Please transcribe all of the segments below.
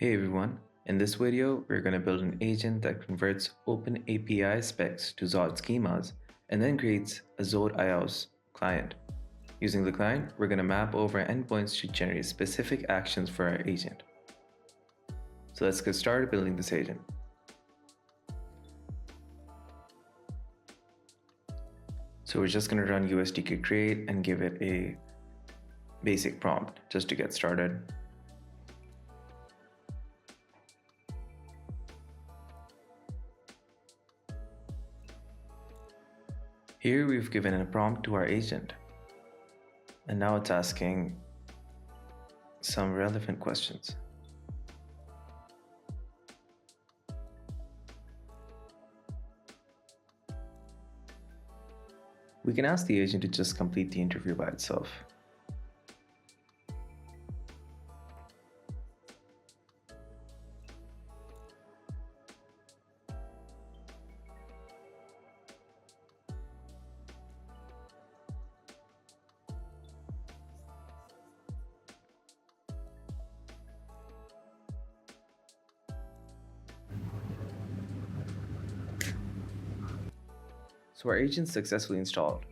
Hey everyone, in this video we're going to build an agent that converts open API specs to Zod schemas and then creates a Zod IOS client. Using the client, we're going to map over endpoints to generate specific actions for our agent. So let's get started building this agent. So we're just going to run USDK create and give it a basic prompt just to get started. Here we've given a prompt to our agent, and now it's asking some relevant questions. We can ask the agent to just complete the interview by itself. So our agent's successfully installed.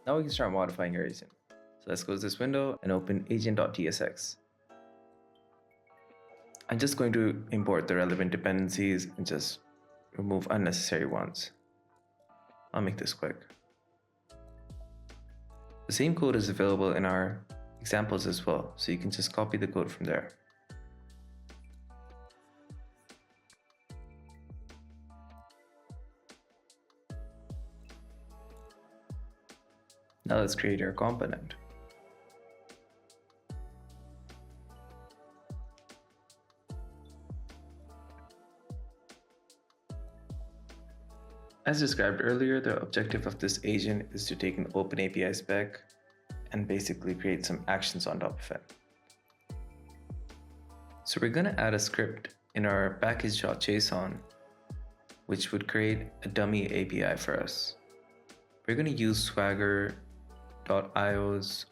Now we can start modifying our agent. So let's close this window and open agent.tsx. I'm just going to import the relevant dependencies and just remove unnecessary ones. I'll make this quick. The same code is available in our examples as well, so you can just copy the code from there. Now let's create our component. As described earlier, the objective of this agent is to take an open API spec and basically create some actions on top of it. So we're going to add a script in our package.json, which would create a dummy API for us. We're going to use Swagger.io's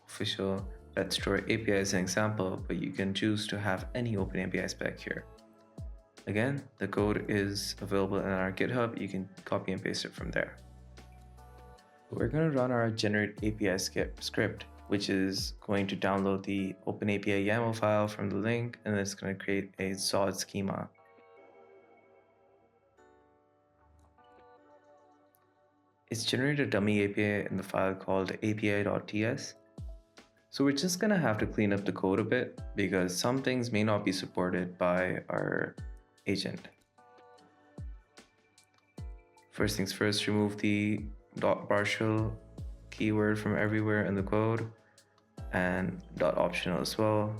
official pet store API as an example, but you can choose to have any open API spec here. Again, the code is available in our GitHub. You can copy and paste it from there. We're going to run our generate API script, which is going to download the OpenAPI YAML file from the link, and it's going to create a Zod schema. It's generated a dummy API in the file called api.ts. So we're just going to have to clean up the code a bit because some things may not be supported by our agent. First things first, remove the .partial keyword from everywhere in the code and .optional as well.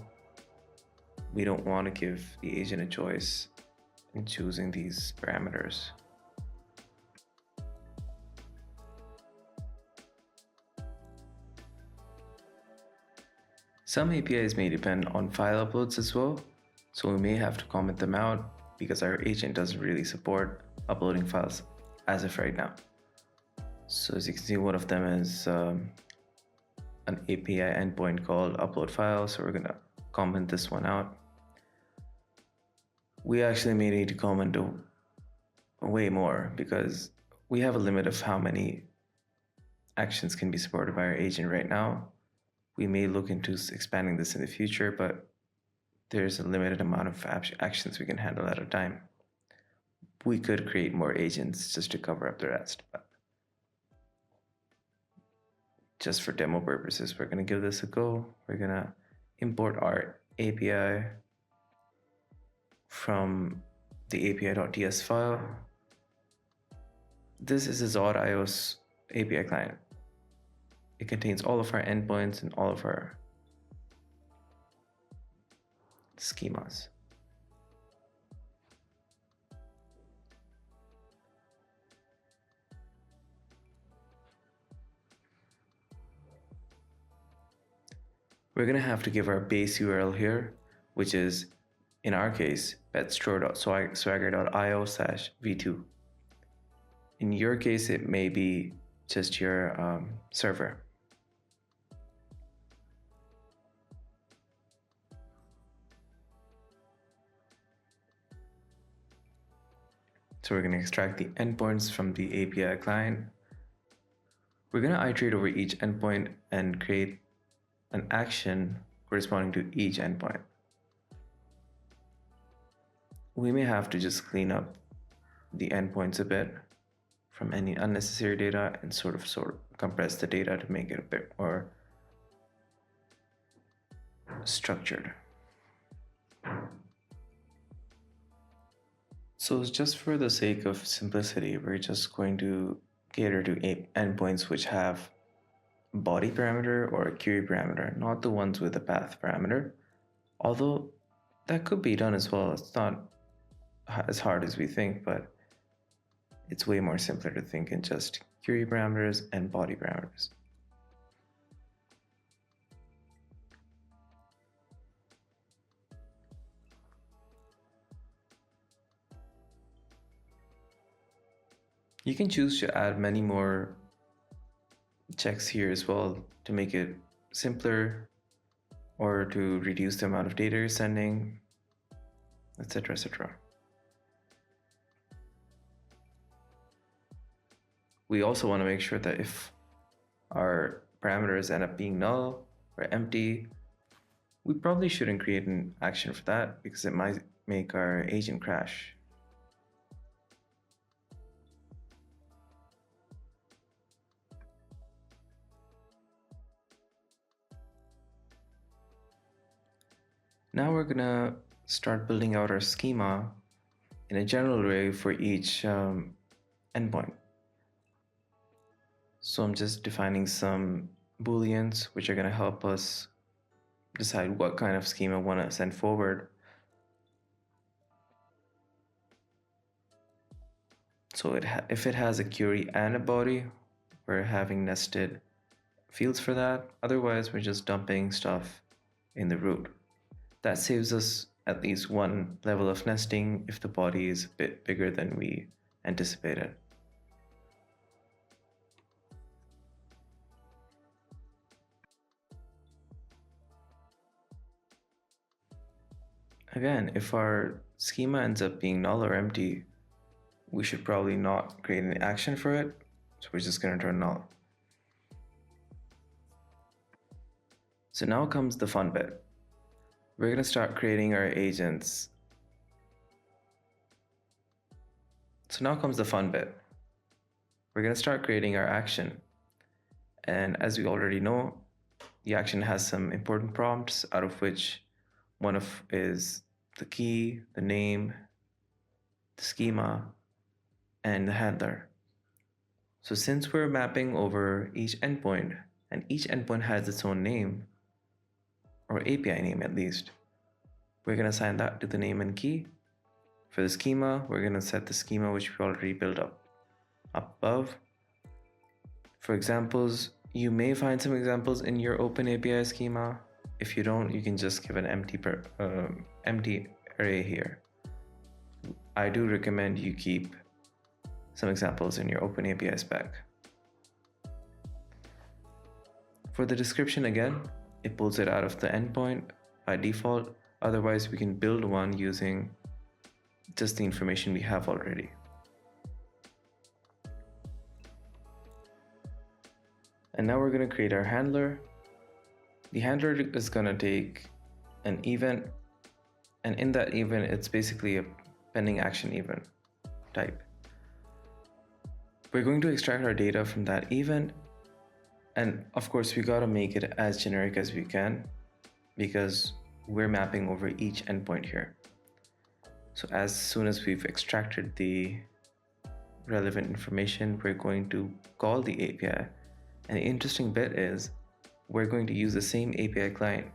We don't want to give the agent a choice in choosing these parameters. Some APIs may depend on file uploads as well, so we may have to comment them out because our agent doesn't really support uploading files as of right now. So as you can see, one of them is an API endpoint called upload file, so we're gonna comment this one out. We actually may need to comment way more because we have a limit of how many actions can be supported by our agent right now. We may look into expanding this in the future, but there's a limited amount of actions we can handle at a time. We could create more agents just to cover up the rest, but just for demo purposes, we're going to give this a go. We're going to import our API from the api.ts file. This is a Zod IOS API client. It contains all of our endpoints and all of our schemas. We're going to have to give our base URL here, which is, in our case, petstore.swagger.io/v2. In your case, it may be just your server. So we're going to extract the endpoints from the API client. We're going to iterate over each endpoint and create an action corresponding to each endpoint. We may have to just clean up the endpoints a bit from any unnecessary data and sort of compress the data to make it a bit more structured. So just for the sake of simplicity, we're just going to cater to endpoints which have body parameter or a query parameter, not the ones with a path parameter. Although that could be done as well. It's not as hard as we think, but it's way more simpler to think in just query parameters and body parameters. You can choose to add many more checks here as well to make it simpler or to reduce the amount of data you're sending, etc., etc. We also want to make sure that if our parameters end up being null or empty, we probably shouldn't create an action for that because it might make our agent crash. Now we're gonna start building out our schema in a general way for each endpoint. So I'm just defining some booleans which are gonna help us decide what kind of schema I want to send forward. So if it has a query and a body, we're having nested fields for that. Otherwise, we're just dumping stuff in the root. That saves us at least one level of nesting if the body is a bit bigger than we anticipated. Again, if our schema ends up being null or empty, we should probably not create an action for it. So we're just going to turn null. So now comes the fun bit. We're going to start creating our agents. So now comes the fun bit. We're going to start creating our action. And as we already know, the action has some important prompts, out of which one is the key, the name, the schema, and the handler. So since we're mapping over each endpoint, and each endpoint has its own name, or API name at least, we're going to assign that to the name and key. For the schema, we're going to set the schema which we already built up above. For examples, you may find some examples in your OpenAPI schema. If you don't, you can just give an empty array here. I do recommend you keep some examples in your OpenAPI spec. For the description, again, it pulls it out of the endpoint by default. Otherwise, we can build one using just the information we have already. And now we're going to create our handler. The handler is going to take an event, and in that event, it's basically a pending action event type. We're going to extract our data from that event, and of course, we got to make it as generic as we can because we're mapping over each endpoint here. So as soon as we've extracted the relevant information, we're going to call the API. And the interesting bit is we're going to use the same API client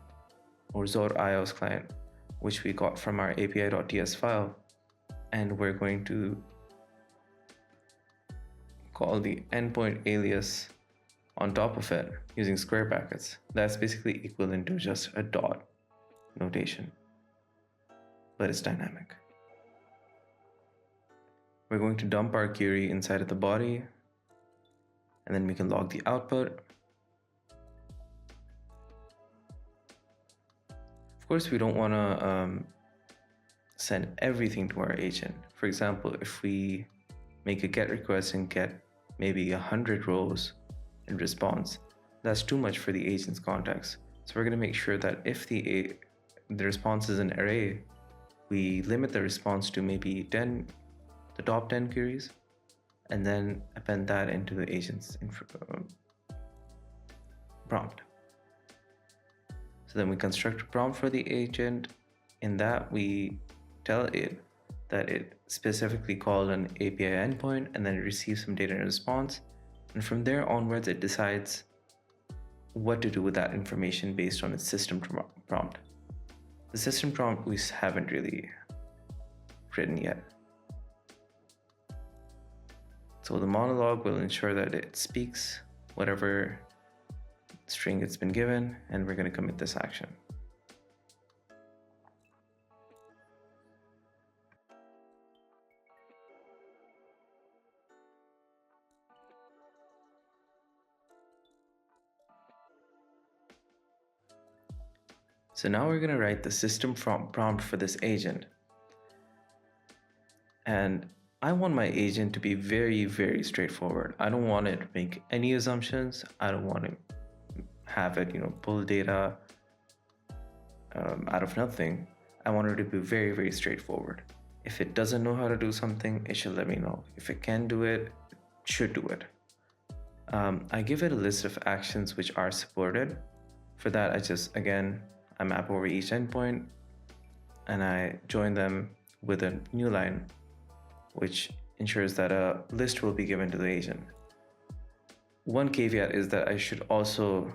or Zor iOS client, which we got from our api.ts file. And we're going to call the endpoint alias on top of it using square brackets. That's basically equivalent to just a dot notation, but it's dynamic. We're going to dump our query inside of the body, and then we can log the output. Of course, we don't want to send everything to our agent. For example, if we make a GET request and get maybe 100 rows in response, that's too much for the agent's context. So we're going to make sure that if the response is an array, we limit the response to maybe the top 10 queries, and then append that into the agent's prompt. So then we construct a prompt for the agent. In that, we tell it that it specifically called an API endpoint, and then it receives some data in response. And from there onwards, it decides what to do with that information based on its system prompt. The system prompt we haven't really written yet. So the monologue will ensure that it speaks whatever string it's been given, and we're going to commit this action. So now we're going to write the system prompt for this agent. And I want my agent to be very, very straightforward. I don't want it to make any assumptions. I don't want to have it, pull data out of nothing. I want it to be very, very straightforward. If it doesn't know how to do something, it should let me know. If it can do it, it should do it. I give it a list of actions which are supported. For that, I map over each endpoint and I join them with a new line, which ensures that a list will be given to the agent. One caveat is that I should also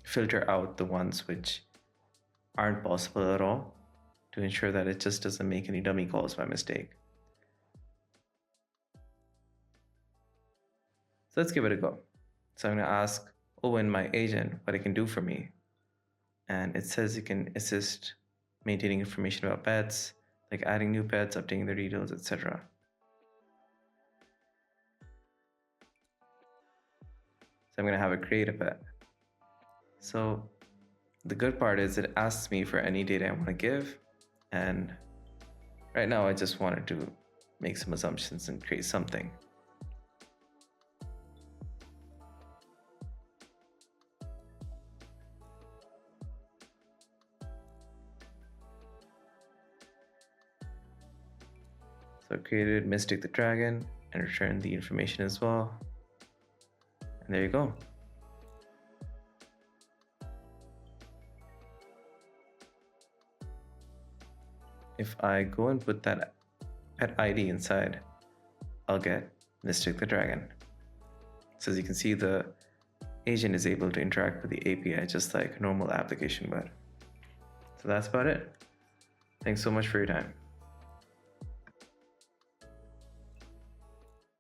filter out the ones which aren't possible at all to ensure that it just doesn't make any dummy calls by mistake. So let's give it a go. So I'm going to ask Owen, my agent, what it can do for me. And it says it can assist maintaining information about pets, like adding new pets, updating their details, etc. So I'm going to have it create a pet. So the good part is it asks me for any data I want to give. And right now I just wanted to make some assumptions and create something. So I created Mystic the Dragon and returned the information as well. And there you go. If I go and put that pet ID inside, I'll get Mystic the Dragon. So as you can see, the agent is able to interact with the API just like a normal application would. So that's about it. Thanks so much for your time.